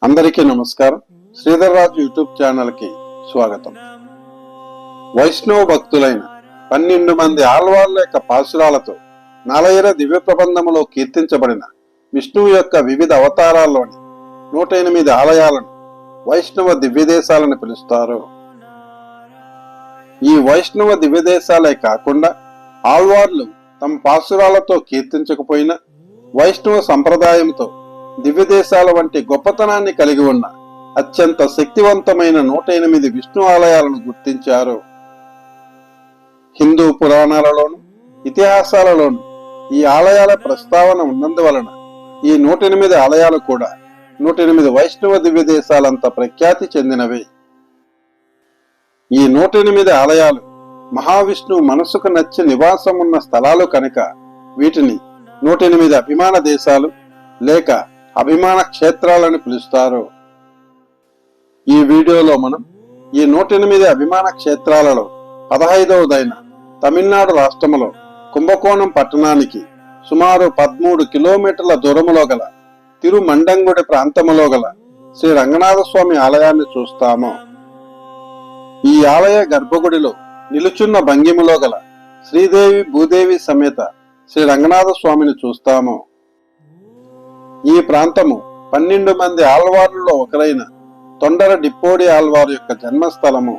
అందరికీ నమస్కారం. శ్రీధర్ రాజు YouTube channel కి స్వాగతం. వైష్ణవ భక్తులైన 12 మంది ఆళ్వార్ల యొక్క పాశురాలతో నలయర దివ్య ప్రబంధములో కీర్తించబడిన విష్ణువు యొక్క వివిధ అవతారాల్లోని 108 ఆలయాలను వైష్ణవ దివ్యదేశాలను పిలుస్తారు. ఈ వైష్ణవ దివ్యదేశాలే కాకుండా ఆళ్వార్లు తమ పాశురాలతో కీర్తించకపోయినా వైష్ణవ సంప్రదాయంతో దివ్యదేశాల వంటి గొప్పతనాన్ని కలిగి ఉన్న అత్యంత శక్తివంతమైన 108 విష్ణు ఆలయాలను గుర్తించారు. హిందూ పురాణాలలోను ఇతిహాసాలలోను ఈ ఆలయాల ప్రస్తావన ఉన్నందువలన ఈ 108 ఆలయాలు కూడా 108 వైష్ణవ దివ్యదేశాలంత ప్రఖ్యాతి చెందినవి. ఈ 108 ఆలయాలు మహావిష్ణువు మనసుకు నచ్చి నివాసం ఉన్న స్థలాలు కనుక వీటిని 108 అభిమాన దేశాలు లేక అభిమాన క్షేత్రాలను పిలుస్తారు. ఈ వీడియోలో మనం ఈ 108 అభిమాన క్షేత్రాలలో 15వదైన తమిళనాడు రాష్ట్రములో కుంభకోణం పట్టణానికి సుమారు 13 కిలోమీటర్ల దూరములో గల తిరుమండంగుడి ప్రాంతములో గల శ్రీ రంగనాథ స్వామి ఆలయాన్ని చూస్తాము. ఈ ఆలయ గర్భగుడిలో నిలుచున్న భంగిములో గల శ్రీదేవి భూదేవి సమేత శ్రీ రంగనాథ స్వామిని చూస్తాము. ఈ ప్రాంతము 12 మంది ఆళ్వార్లలో ఒకరైన తొండర డిప్పోడి ఆళ్వారు యొక్క జన్మస్థలము.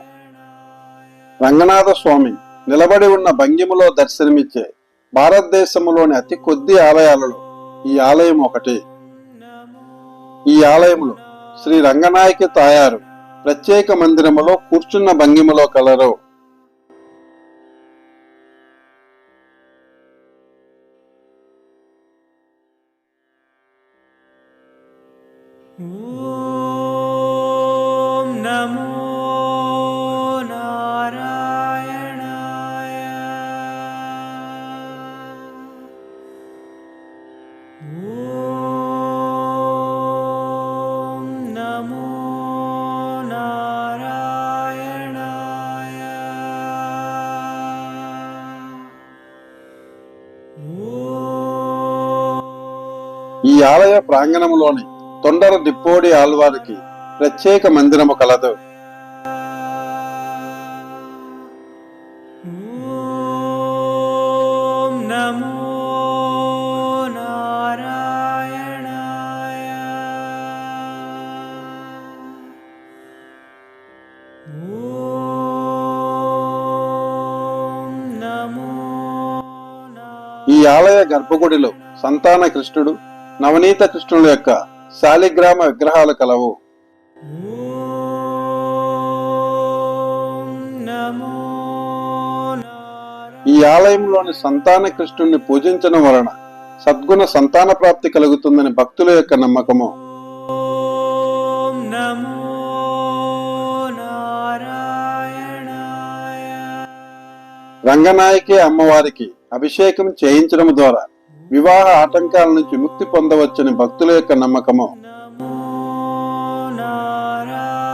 రంగనాథ స్వామి నిలబడి ఉన్న భంగిములో దర్శనమిచ్చే భారతదేశంలోని అతి కొద్ది ఆలయాలలో ఈ ఆలయం ఒకటి. ఈ ఆలయంలో శ్రీ రంగనాయకి తాయారు ప్రత్యేక మందిరములో కూర్చున్న భంగిములో కలరు. ఓం నమో నారాయణాయ. ఓం నమో నారాయణాయ. ఈ ఆలయ ప్రాంగణములోని తొండర డిప్పోడి ఆళ్వారికి ప్రత్యేక మందిరము కలదు. ఓం నమో నారాయణాయ. ఓం నమో ఈ ఆలయ గర్భగుడిలో సంతాన కృష్ణుడు నవనీత కృష్ణుడు యొక్క శాలిగ్రామ విగ్రహాలు కలవు. ఈ ఆలయంలోని సంతాన కృష్ణుడిని పూజించడం వలన సద్గుణ సంతాన ప్రాప్తి కలుగుతుందని భక్తుల యొక్క నమ్మకము. ఓం నమో నారాయణాయ. రంగనాయకి అమ్మవారికి అభిషేకం చేయించడం ద్వారా వివాహ ఆటంకాల నుంచి విముక్తి పొందవచ్చని భక్తుల యొక్క నమ్మకము. నమో నారాయణాయ.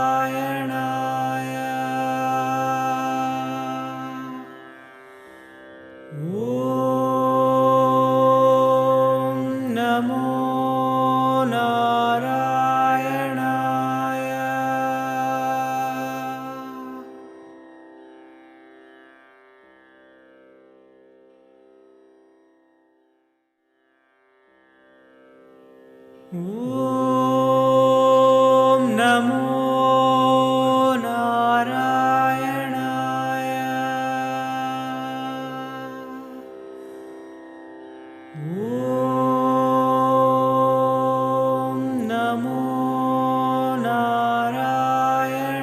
ఓం నమో నారాయణాయ. ఓం నమో నారాయణాయ. ఓం నమో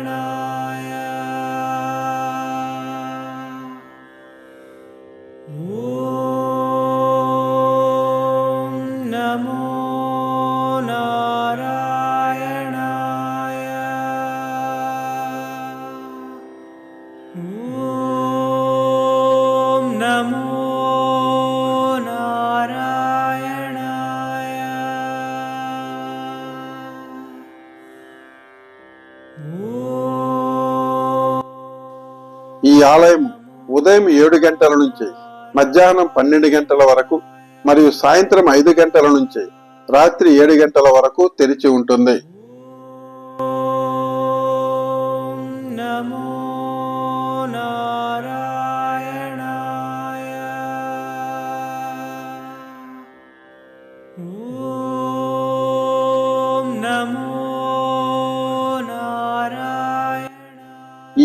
నారాయణాయ. ఓం నమో నారాయణాయ. ఓం నమో నారాయణాయ. ఈ ఆలయం ఉదయం 7 గంటల నుంచి మధ్యాహ్నం 12 గంటల వరకు మరియు సాయంత్రం 5 గంటల నుంచి రాత్రి 7 గంటల వరకు తెరిచి ఉంటుంది.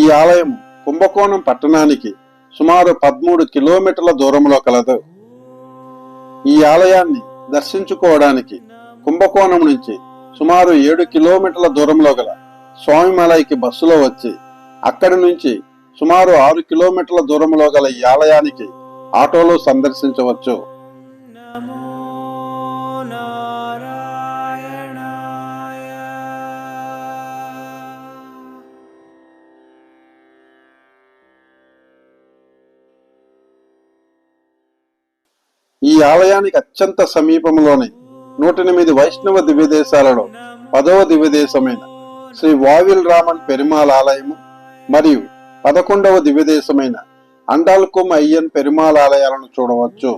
ఈ ఆలయం కుంభకోణం పట్టణానికి సుమారు 13 కిలోమీటర్ల దూరంలో కలదు. ఈ ఆలయాన్ని దర్శించుకోవడానికి కుంభకోణం నుంచి సుమారు 7 కిలోమీటర్ల దూరంలో గల స్వామిమలైకి బస్సులో వచ్చి అక్కడి నుంచి సుమారు 6 కిలోమీటర్ల దూరంలో గల ఈ ఆలయానికి ఆటోలో సందర్శించవచ్చు. నమో నారాయణాయ. ఈ ఆలయానికి అత్యంత సమీపంలోని 108 వైష్ణవ దివ్యదేశాలలో 10వ దివ్యదేశమైన శ్రీ వావిల్ రామన్ పెరుమాళ్ ఆలయము మరియు 11వ దివ్యదేశమైన అండాల్కుమ్ అయ్యన్ పెరుమాళ్ ఆలయాలను చూడవచ్చు.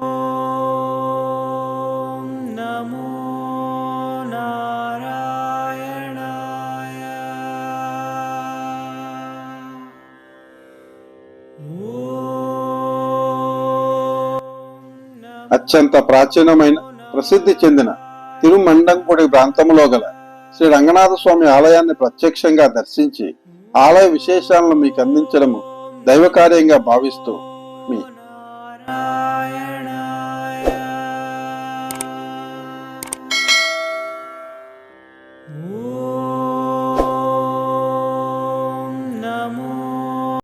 ఓం నమో నారాయణాయ. అత్యంత ప్రాచీనమైన ప్రసిద్ధి చెందిన తిరుమండంగుడి ప్రాంతంలో గల శ్రీ రంగనాథ స్వామి ఆలయాన్ని ప్రత్యక్షంగా దర్శించి ఆలయ విశేషాలను మీకు అందించడము దైవ కార్యంగా భావిస్తూ మీ